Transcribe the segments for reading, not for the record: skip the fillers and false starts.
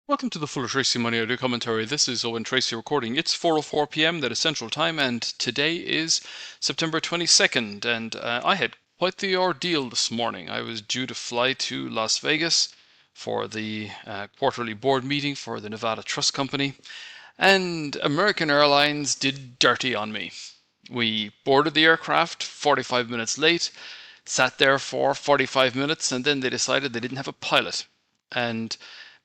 Welcome to the Fuller Tracy Money Audio Commentary. This is Owen Tracy recording. It's 4:04 p.m. that is Central Time, and today is September 22nd. And I had quite the ordeal this morning. I was due to fly to Las Vegas for the quarterly board meeting for the Nevada Trust Company, and American Airlines did dirty on me. We boarded the aircraft 45 minutes late, sat there for 45 minutes, and then they decided they didn't have a pilot. And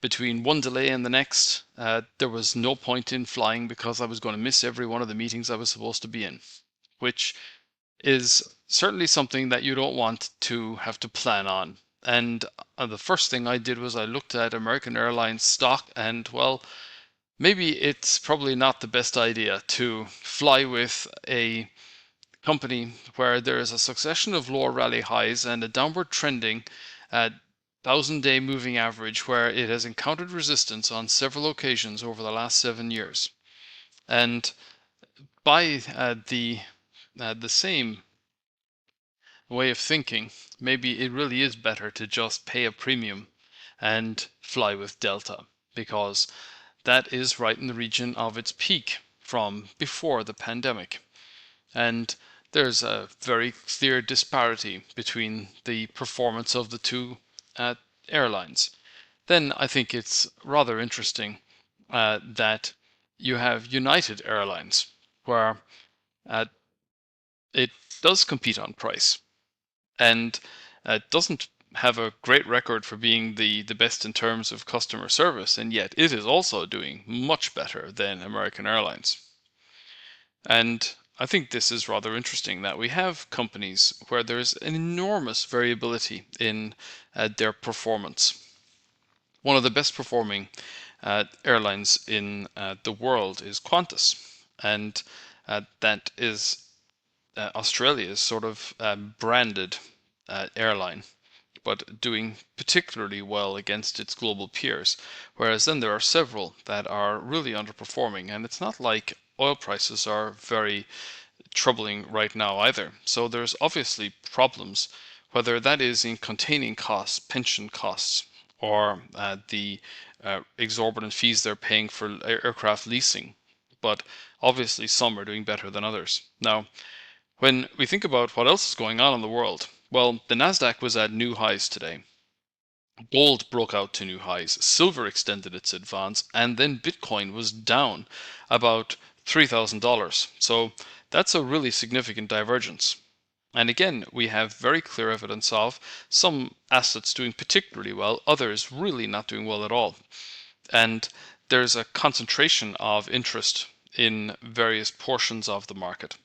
between one delay and the next, there was no point in flying because I was going to miss every one of the meetings I was supposed to be in, which is certainly something that you don't want to have to plan on. And the first thing I did was I looked at American Airlines stock, and well, maybe it's probably not the best idea to fly with a company where there is a succession of lower rally highs and a downward trending 1,000-day moving average where it has encountered resistance on several occasions over the last 7 years. And by the same way of thinking, maybe it really is better to just pay a premium and fly with Delta, because that is right in the region of its peak from before the pandemic. And there's a very clear disparity between the performance of the two airlines. Then I think it's rather interesting that you have United Airlines, where it does compete on price and doesn't have a great record for being the best in terms of customer service, and yet it is also doing much better than American Airlines. And I think this is rather interesting that we have companies where there's an enormous variability in their performance. One of the best performing airlines in the world is Qantas, and that is Australia's sort of branded airline, but doing particularly well against its global peers. Whereas then there are several that are really underperforming, and it's not like oil prices are very troubling right now either. So there's obviously problems, whether that is in containing costs, pension costs, or the exorbitant fees they're paying for aircraft leasing. But obviously some are doing better than others. Now, when we think about what else is going on in the world, well, the Nasdaq was at new highs today. Gold broke out to new highs, silver extended its advance, and then Bitcoin was down about $3,000. So that's a really significant divergence. And again, we have very clear evidence of some assets doing particularly well, others really not doing well at all. And there's a concentration of interest in various portions of the market.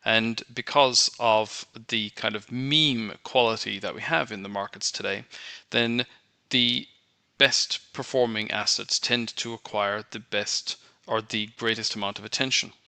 And because of the kind of meme quality that we have in the markets today, then the best performing assets tend to acquire the best or the greatest amount of attention.